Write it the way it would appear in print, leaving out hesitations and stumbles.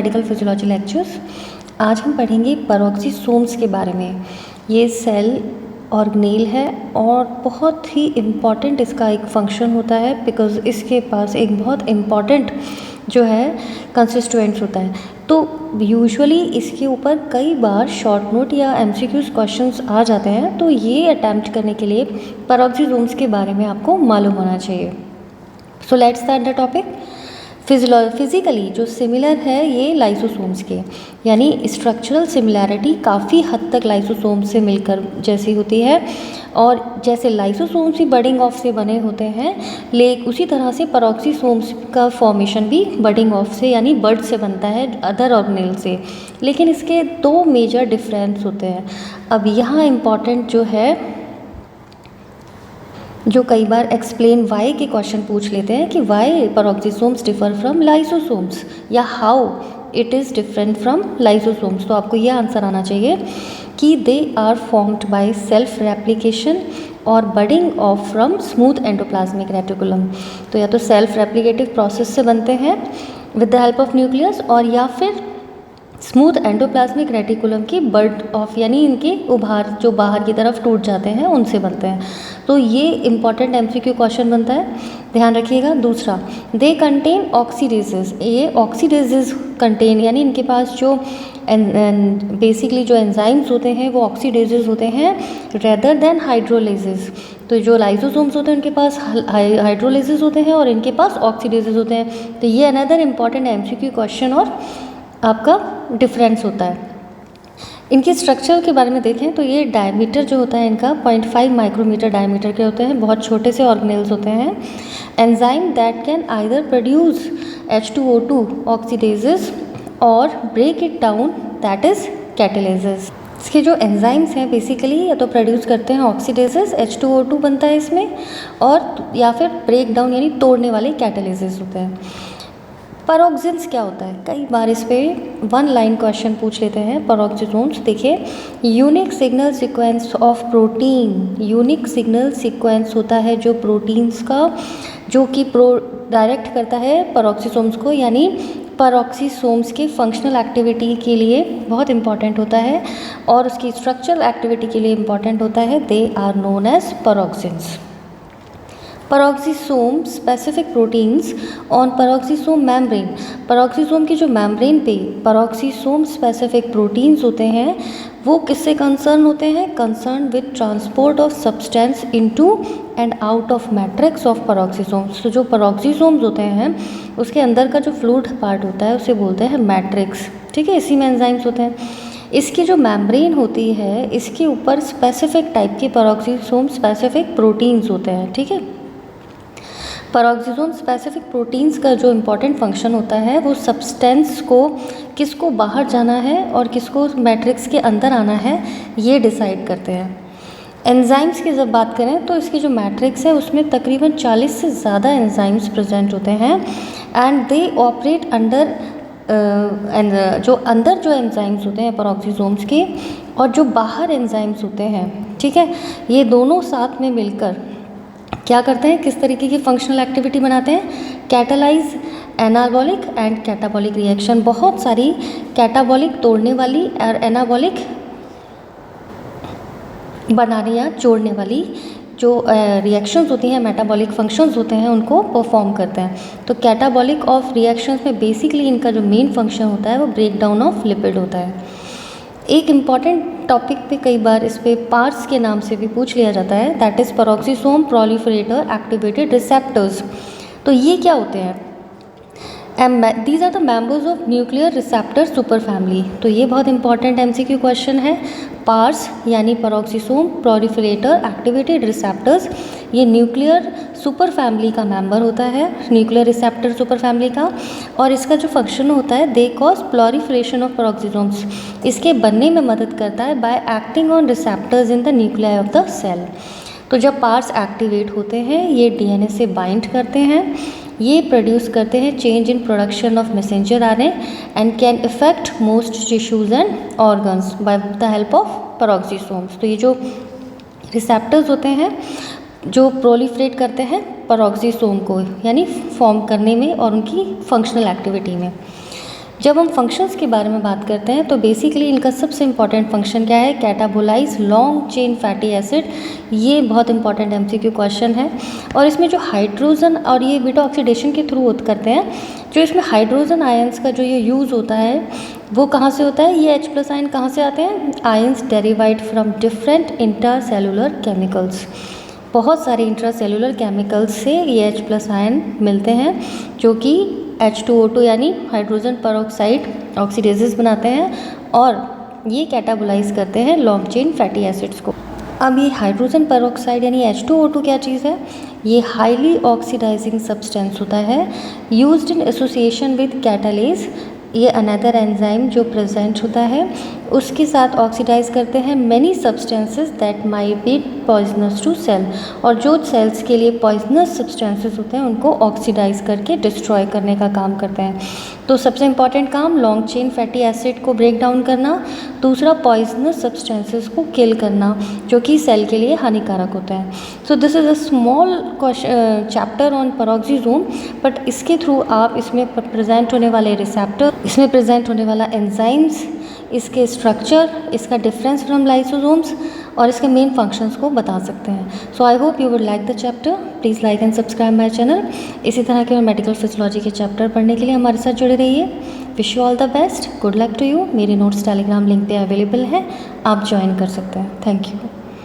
Medical physiology lectures. आज हम पढ़ेंगे पेरोक्सीसोम्स के बारे में। ये सेल ऑर्गेनेल है और बहुत ही इम्पॉर्टेंट इसका एक फंक्शन होता है, बिकॉज इसके पास एक बहुत इम्पॉर्टेंट जो है कंस्टिट्यूएंट्स होता है। तो यूजुअली इसके ऊपर कई बार शॉर्ट नोट या एमसीक्यूज क्वेश्चंस आ जाते हैं, तो ये अटैम्प्ट करने के लिए पेरोक्सीसोम्स के बारे में आपको मालूम होना चाहिए। So let's start the topic. Physically जो सिमिलर है ये लाइसोसोम्स के, यानी स्ट्रक्चरल सिमिलैरिटी काफ़ी हद तक लाइसोसोम्स से मिलकर जैसी होती है, और जैसे लाइसोसोम्स भी बडिंग ऑफ से बने होते हैं, लेकिन उसी तरह से पेरोक्सीसोम्स का फॉर्मेशन भी बडिंग ऑफ से यानी बड से बनता है अदर ऑर्गेनेल से। लेकिन इसके दो मेजर डिफरेंस होते हैं। अब यहाँ इम्पॉर्टेंट जो है, जो कई बार एक्सप्लेन वाई के क्वेश्चन पूछ लेते हैं कि why peroxisomes differ from lysosomes, या how it is different from lysosomes. तो आपको यह आंसर आना चाहिए कि they are formed by self replication और budding off from smooth endoplasmic reticulum. तो या तो सेल्फ रेप्लिकेटिव प्रोसेस से बनते हैं with the help of nucleus, और या फिर स्मूथ एंडोप्लाज्मिक रेटिकुलम की बर्ड ऑफ यानी इनके उभार जो बाहर की तरफ टूट जाते हैं उनसे बनते हैं। तो ये इंपॉर्टेंट एमसीक्यू क्वेश्चन बनता है, ध्यान रखिएगा। दूसरा, दे कंटेन ऑक्सीडेजेस। ये ऑक्सीडेजेस कंटेन यानी इनके पास जो बेसिकली जो एंजाइम्स होते हैं वो ऑक्सीडेजेस होते हैं रेदर देन हाइड्रोलेजेस। तो जो लाइसोसोम्स होते हैं उनके पास हाइड्रोलेजेस होते हैं और इनके पास ऑक्सीडेजेस होते हैं। तो ये अनदर इंपॉर्टेंट एमसीक्यू क्वेश्चन और आपका डिफरेंस होता है। इनके स्ट्रक्चर के बारे में देखें तो ये डायमीटर जो होता है इनका 0.5 माइक्रोमीटर डायमीटर के होते हैं, बहुत छोटे से ऑर्गेनेल्स होते हैं। Enzyme that can either produce H2O2 oxidases और break it down, that is catalysis. इसके जो एंजाइम्स हैं बेसिकली या तो प्रोड्यूस करते हैं ऑक्सीडेजेस, H2O2 बनता है इसमें, और या फिर ब्रेक डाउन यानी तोड़ने वाले कैटालिसिस होते हैं। पेरोक्सिन्स क्या होता है, कई बार इस पे वन लाइन क्वेश्चन पूछ लेते हैं। पेरोक्सीसोम्स देखिए, unique signal sequence of protein. Unique signal sequence होता है जो प्रोटीन्स का, जो कि डायरेक्ट करता है पेरोक्सीसोम्स को, यानी पेरोक्सीसोम्स के फंक्शनल एक्टिविटी के लिए बहुत इंपॉर्टेंट होता है और उसकी स्ट्रक्चरल एक्टिविटी के लिए इंपॉर्टेंट होता है। They are known as peroxins. Peroxisome specific proteins on peroxisome membrane. Peroxisome की जो मेम्ब्रेन पे पेरोक्सीसोम स्पेसिफिक प्रोटीन्स होते हैं वो किससे कंसर्न होते हैं? Concern with transport of substance into and out of matrix of पेरोक्सीसोम्स। तो जो पेरोक्सीसोम्स होते हैं उसके अंदर का जो फ्लूइड पार्ट होता है उसे बोलते हैं मैट्रिक्स, ठीक है। इसी में एंजाइम्स होते हैं। इसकी जो मेम्ब्रेन होती है इसके ऊपर स्पेसिफिक टाइप के पेरोक्सीसोम स्पेसिफिक प्रोटीन्स होते हैं, ठीक है। पेरोक्सीसोम स्पेसिफिक प्रोटीन्स का जो इम्पॉर्टेंट फंक्शन होता है वो सब्सटेंस को किसको बाहर जाना है और किसको मैट्रिक्स के अंदर आना है ये डिसाइड करते हैं। एंजाइम्स की जब बात करें तो इसकी जो मैट्रिक्स है उसमें तकरीबन 40 से ज़्यादा एंजाइम्स प्रेजेंट होते हैं, एंड दे ऑपरेट अंडर जो अंदर जो एंजाइम्स होते हैं पेरोक्सीसोम्स के और जो बाहर एंजाइम्स होते हैं, ठीक है, ये दोनों साथ में मिलकर क्या करते हैं, किस तरीके की फंक्शनल एक्टिविटी बनाते हैं? Catalyse anabolic and catabolic reaction. बहुत सारी कैटाबॉलिक तोड़ने वाली और एनाबॉलिक बनाने या जोड़ने वाली जो रिएक्शंस होती हैं, मेटाबॉलिक फंक्शंस होते हैं, उनको परफॉर्म करते हैं। तो कैटाबॉलिक ऑफ रिएक्शंस में बेसिकली इनका जो मेन फंक्शन होता है वो ब्रेक डाउन ऑफ लिपिड होता है। एक इम्पॉर्टेंट टॉपिक पे कई बार इस पे पार्स के नाम से भी पूछ लिया जाता है, that is peroxisome proliferator activated receptors. तो ये क्या होते हैं? These are the members of nuclear receptor super family. तो ये बहुत इंपॉर्टेंट एमसीक्यू क्वेश्चन है। पार्स यानी पेरोक्सीसोम प्रोलिफरेटर एक्टिवेटेड रिसेप्टर्स, ये न्यूक्लियर सुपर फैमिली का मेंबर होता है, न्यूक्लियर रिसेप्टर सुपर फैमिली का, और इसका जो फंक्शन होता है they cause proliferation of peroxisomes. इसके बनने में मदद करता है by acting on receptors in the nuclei of the cell. तो जब पार्स एक्टिवेट होते हैं ये डीएनए से बाइंड करते हैं, ये प्रोड्यूस करते हैं change in production of messenger RNA and can effect most tissues and organs by the help of पेरोक्सीसोम्स। तो ये जो रिसेप्टर्स होते हैं जो प्रोलिफरेट करते हैं पेरोक्सीसोम को, यानी फॉर्म करने में और उनकी फंक्शनल एक्टिविटी में। जब हम फंक्शंस के बारे में बात करते हैं तो बेसिकली इनका सबसे इम्पॉर्टेंट फंक्शन क्या है, कैटाबोलाइज लॉन्ग चेन फैटी एसिड। ये बहुत इंपॉर्टेंट एमसीक्यू क्वेश्चन है। और इसमें जो हाइड्रोजन और ये बीटा ऑक्सीडेशन के थ्रू करते हैं, जो इसमें हाइड्रोजन आयंस का जो ये यूज़ होता है वो कहाँ से होता है, ये H+ आयन कहाँ से आते हैं, ions derived from different intracellular chemicals. बहुत सारे इंट्रासेलुलर केमिकल्स से ये H+ आयन मिलते हैं जो कि H2O2 यानी हाइड्रोजन परऑक्साइड ऑक्सीडेजेस बनाते हैं और ये कैटाबोलाइज करते हैं लॉन्ग चेन फैटी एसिड्स को। अब ये हाइड्रोजन परऑक्साइड यानी H2O2 क्या चीज़ है, ये हाईली ऑक्सीडाइजिंग सब्सटेंस होता है used in association with catalase. ये अनदर एंजाइम जो प्रेजेंट होता है उसके साथ ऑक्सीडाइज करते हैं many substances that might be poisonous to cell, और जो सेल्स के लिए पॉइजनस सब्सटेंसेस होते हैं उनको ऑक्सीडाइज करके डिस्ट्रॉय करने का काम करते हैं। तो सबसे इम्पॉर्टेंट काम लॉन्ग चेन फैटी एसिड को ब्रेक डाउन करना, दूसरा पॉइजनस सब्सटेंसेस को किल करना जो कि सेल के लिए हानिकारक होता है। So this is a small chapter on peroxisome, but इसके थ्रू आप इसमें प्रेजेंट होने वाले रिसेप्टर, इसमें प्रेजेंट होने वाला एंजाइम्स, इसके स्ट्रक्चर, इसका डिफरेंस फ्रॉम लाइसोसोम्स और इसके मेन फंक्शंस को बता सकते हैं। So I hope you would like the chapter. Please like and subscribe my channel. इसी तरह के मेडिकल फिजियोलॉजी के चैप्टर पढ़ने के लिए हमारे साथ जुड़े रहिए। Wish you all the best, good luck to you. मेरे नोट्स टेलीग्राम लिंक पे अवेलेबल है, आप ज्वाइन कर सकते हैं। Thank you.